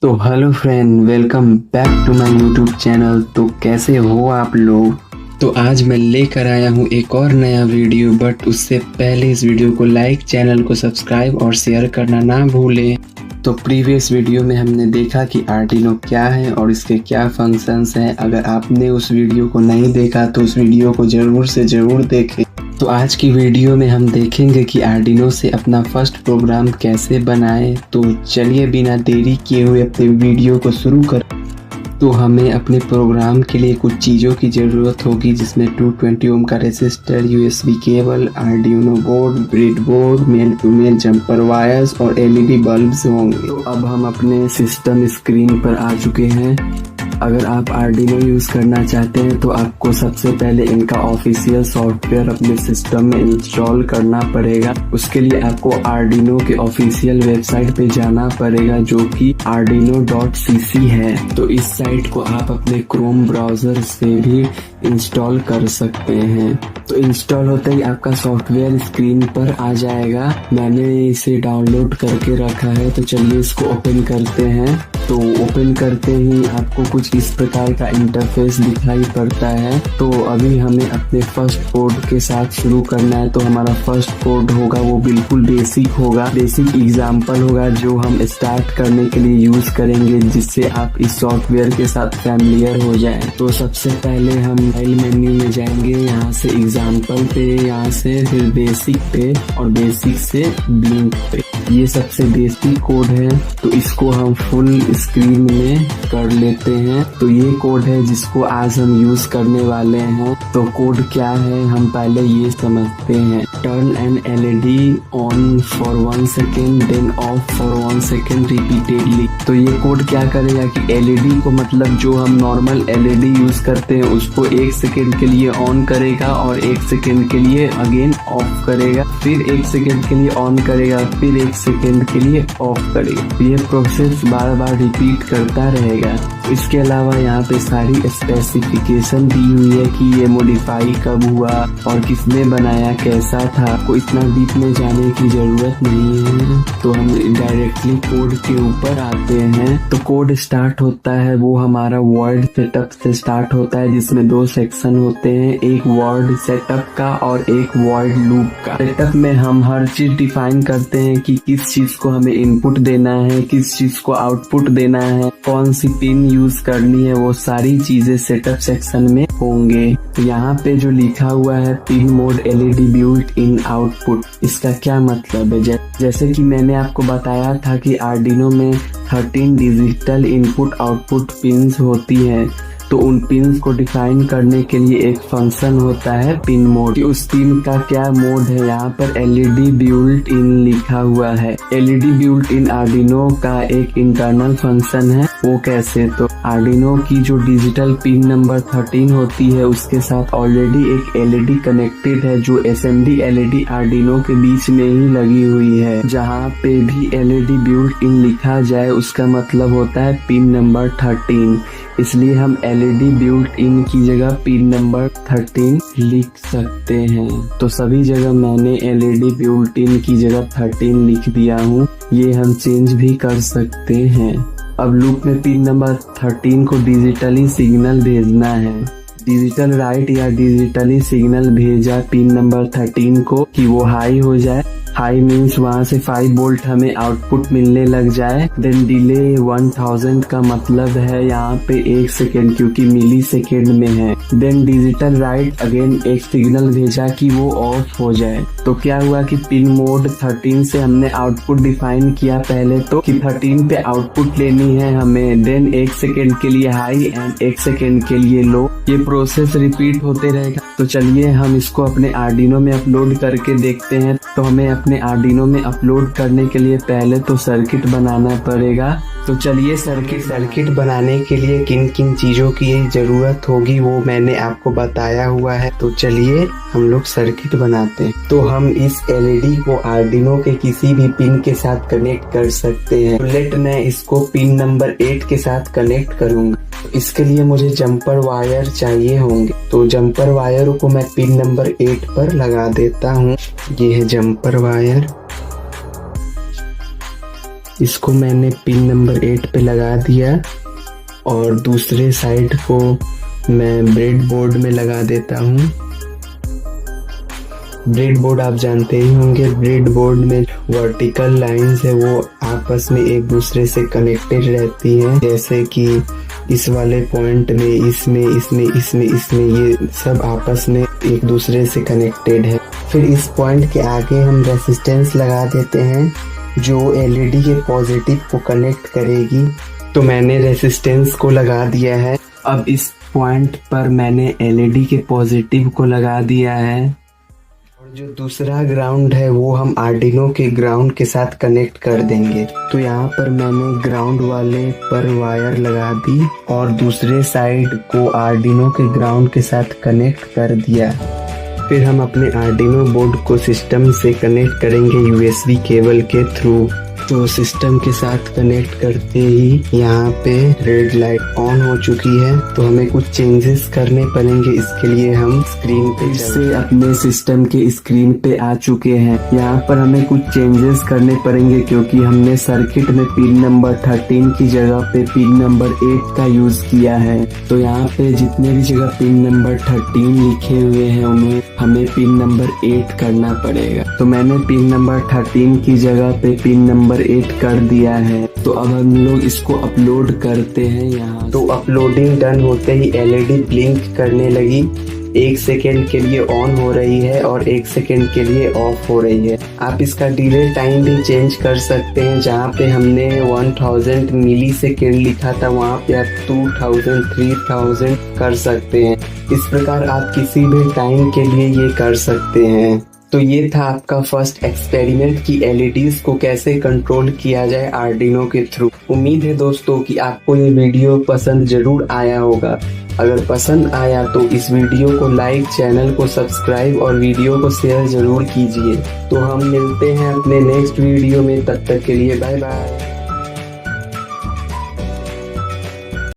तो hello friend, welcome back to my YouTube channel. तो कैसे हो आप लोग। तो आज मैं लेकर आया हूँ एक और नया वीडियो, बट उससे पहले इस वीडियो को लाइक, चैनल को सब्सक्राइब और शेयर करना ना भूलें। तो प्रीवियस वीडियो में हमने देखा कि आर्डिनो क्या है और इसके क्या फंक्शंस हैं। अगर आपने उस वीडियो को नहीं देखा तो उस वीडियो को ज़रूर से ज़रूर देखें। तो आज की वीडियो में हम देखेंगे कि आर्डिनो से अपना फर्स्ट प्रोग्राम कैसे बनाएं। तो चलिए बिना देरी किए हुए अपने वीडियो को शुरू कर। तो हमें अपने प्रोग्राम के लिए कुछ चीज़ों की ज़रूरत होगी, जिसमें 220 ओम का resistor, USB cable, Arduino board, bread board, male to male jumper wires और एलईडी बल्ब्स होंगे। तो अब हम अपने सिस्टम स्क्रीन पर आ चुके हैं। अगर आप आर्डिनो यूज़ करना चाहते हैं तो आपको सबसे पहले इनका ऑफिशियल सॉफ्टवेयर अपने सिस्टम में इंस्टॉल करना पड़ेगा। उसके लिए आपको आर्डिनो के ऑफिशियल वेबसाइट पे जाना पड़ेगा, जो कि arduino.cc है। तो इस साइट को आप अपने क्रोम ब्राउज़र से भी इंस्टॉल कर सकते हैं। तो इंस्टॉल होते ही आपका सॉफ्टवेयर स्क्रीन पर आ जाएगा। मैंने इसे डाउनलोड करके रखा है, तो चलिए इसको ओपन करते हैं। तो ओपन करते ही आपको कुछ इस प्रकार का इंटरफेस दिखाई पड़ता है। तो अभी हमें अपने फर्स्ट कोड के साथ शुरू करना है। तो हमारा फर्स्ट कोड होगा वो बिल्कुल बेसिक होगा, बेसिक एग्जाम्पल होगा जो हम स्टार्ट करने के लिए यूज करेंगे, जिससे आप इस सॉफ्टवेयर के साथ फैमिलियर हो जाएं। तो सबसे पहले हम फाइल मेन्यू में जाएंगे, यहाँ से एग्जाम्पल पे, यहाँ से फिर बेसिक पे और बेसिक से ब्लिंक पे। ये सबसे बेसिक कोड है, तो इसको हम फुल स्क्रीन में कर लेते हैं। तो ये कोड है जिसको आज हम यूज करने वाले हैं। तो कोड क्या है हम पहले ये समझते हैं। Turn an LED on for 1 second, then off for 1 second repeatedly. तो ये कोड क्या करेगा कि एलईडी को, मतलब जो हम नॉर्मल एलईडी यूज करते हैं, उसको 1 सेकेंड के लिए ऑन करेगा और 1 सेकेंड के लिए अगेन ऑफ करेगा, फिर 1 सेकेंड के लिए ऑन करेगा, फिर 1 सेकेंड के लिए ऑफ करेगा। ये प्रोसेस बार बार रिपीट करता रहेगा। इसके अलावा यहाँ पे सारी स्पेसिफिकेशन दी हुई है कि ये मॉडिफाई कब हुआ और किसने बनाया, कैसा था। को इतना डीप में जाने की जरूरत नहीं है। तो हम डायरेक्टली कोड के ऊपर आते हैं। तो कोड स्टार्ट होता है वो हमारा वर्ड सेटअप से स्टार्ट होता है, जिसमें 2 सेक्शन होते हैं, एक वर्ड सेटअप का और एक वर्ड लूप का। सेटअप में हम हर चीज डिफाइन करते हैं कि किस चीज को हमें इनपुट देना है, किस चीज को आउटपुट देना है, कौन सी पिन यूज करनी है, वो सारी चीजें सेटअप सेक्शन में होंगे। यहाँ पे जो लिखा हुआ है pin mode LED built in output, इसका क्या मतलब है। जैसे कि मैंने आपको बताया था कि आर्डिनो में 13 डिजिटल इनपुट आउटपुट पिन्स होती है। तो उन पिन्स को डिफाइन करने के लिए एक फंक्शन होता है पिन मोड। उस पिन का क्या मोड है, यहाँ पर एलईडी बिल्ट इन लिखा हुआ है। एलईडी बिल्ट इन आर्डिनो का एक इंटरनल फंक्शन है। वो कैसे, तो आर्डिनो की जो डिजिटल पिन नंबर 13 होती है, उसके साथ ऑलरेडी एक एलईडी कनेक्टेड है, जो एसएमडी एलईडी आर्डिनो के बीच में ही लगी हुई है। जहाँ पे भी एलईडी बिल्ट इन लिखा जाए उसका मतलब होता है पिन नंबर 13। इसलिए हम एलईडी बिल्ट इन की जगह पिन नंबर 13 लिख सकते हैं। तो सभी जगह मैंने एलईडी बिल्ट इन की जगह 13 लिख दिया हूँ। ये हम चेंज भी कर सकते हैं। अब लूप में पिन नंबर 13 को डिजिटली सिग्नल भेजना है। डिजिटल राइट या डिजिटली सिग्नल भेजा पिन नंबर 13 को कि वो हाई हो जाए। हाई मीन्स वहाँ से 5 वोल्ट हमें आउटपुट मिलने लग जाए। देन डिले 1000 का मतलब है यहाँ पे 1 सेकेंड, क्योंकि मिली सेकेंड में है। देन डिजिटल राइट अगेन एक सिग्नल भेजा कि वो ऑफ हो जाए। तो क्या हुआ कि पिन मोड 13 से हमने आउटपुट डिफाइन किया पहले, तो कि 13 पे आउटपुट लेनी है हमें। देन 1 सेकेंड के लिए हाई एंड 1 सेकेंड के लिए लो। ये प्रोसेस रिपीट होते रहेगा। तो चलिए हम इसको अपने आर्डिनो में अपलोड करके देखते हैं। तो हमें अपने आर्डिनो में अपलोड करने के लिए पहले तो सर्किट बनाना पड़ेगा। तो चलिए सर्किट बनाने के लिए किन किन चीज़ों की ज़रूरत होगी वो मैंने आपको बताया हुआ है। तो चलिए हम लोग सर्किट बनाते हैं। तो हम इस एलईडी को आर्डिनो के किसी भी पिन के साथ कनेक्ट कर सकते हैं। लेट मैं इसको पिन नंबर 8 के साथ कनेक्ट करूंगा। तो इसके लिए मुझे जंपर वायर चाहिए होंगे। तो जंपर वायर को मैं पिन नंबर 8 पर लगा देता हूँ। ये है जंपर वायर। इसको मैंने पिन नंबर 8 पे लगा दिया और दूसरे साइड को मैं ब्रेड बोर्ड में लगा देता हूँ। ब्रेड बोर्ड आप जानते ही होंगे, ब्रेड बोर्ड में वर्टिकल लाइंस है वो आपस में एक दूसरे से कनेक्टेड रहती हैं, जैसे कि इस वाले पॉइंट में इसमें ये सब आपस में एक दूसरे से कनेक्टेड है। फिर इस पॉइंट के आगे हम रेसिस्टेंस लगा देते हैं जो एलईडी के पॉजिटिव को कनेक्ट करेगी। तो मैंने रेसिस्टेंस को लगा दिया है। अब इस पॉइंट पर मैंने एलईडी के पॉजिटिव को लगा दिया है और जो दूसरा ग्राउंड है वो हम आर्डिनो के ग्राउंड के साथ कनेक्ट कर देंगे। तो यहाँ पर मैंने ग्राउंड वाले पर वायर लगा दी और दूसरे साइड को आर्डिनो के ग्राउंड के साथ कनेक्ट कर दिया। फिर हम अपने आर्डिनो बोर्ड को सिस्टम से कनेक्ट करेंगे यूएसबी केबल के थ्रू। तो सिस्टम के साथ कनेक्ट करते ही यहाँ पे रेड लाइट ऑन हो चुकी है। तो हमें कुछ चेंजेस करने पड़ेंगे, इसके लिए हम स्क्रीन पे से अपने सिस्टम के स्क्रीन पे आ चुके हैं। यहाँ पर हमें कुछ चेंजेस करने पड़ेंगे क्योंकि हमने सर्किट में पिन नंबर 13 की जगह पे पिन नंबर 8 का यूज किया है। तो यहाँ पे जितने भी जगह पिन नंबर 13 लिखे हुए हैं उन्हें हमें पिन नंबर 8 करना पड़ेगा। तो मैंने पिन नंबर 13 की जगह पे पिन नंबर 8 कर दिया है। तो अब हम लोग इसको अपलोड करते हैं यहाँ। तो अपलोडिंग डन होते ही एलईडी ब्लिंक करने लगी। 1 सेकेंड के लिए ऑन हो रही है और 1 सेकेंड के लिए ऑफ हो रही है। आप इसका डिले टाइम भी चेंज कर सकते हैं। जहाँ पे हमने 1000 मिली सेकेंड लिखा था वहाँ पे आप 2000 3000 कर सकते हैं। इस प्रकार आप किसी भी टाइम के लिए ये कर सकते हैं। तो ये था आपका फर्स्ट एक्सपेरिमेंट कि एलईडीज को कैसे कंट्रोल किया जाए आर्डिनो के थ्रू। उम्मीद है दोस्तों कि आपको ये वीडियो पसंद जरूर आया होगा। अगर पसंद आया तो इस वीडियो को लाइक, चैनल को सब्सक्राइब और वीडियो को शेयर जरूर कीजिए। तो हम मिलते हैं अपने नेक्स्ट वीडियो में, तब तक के लिए बाय बाय।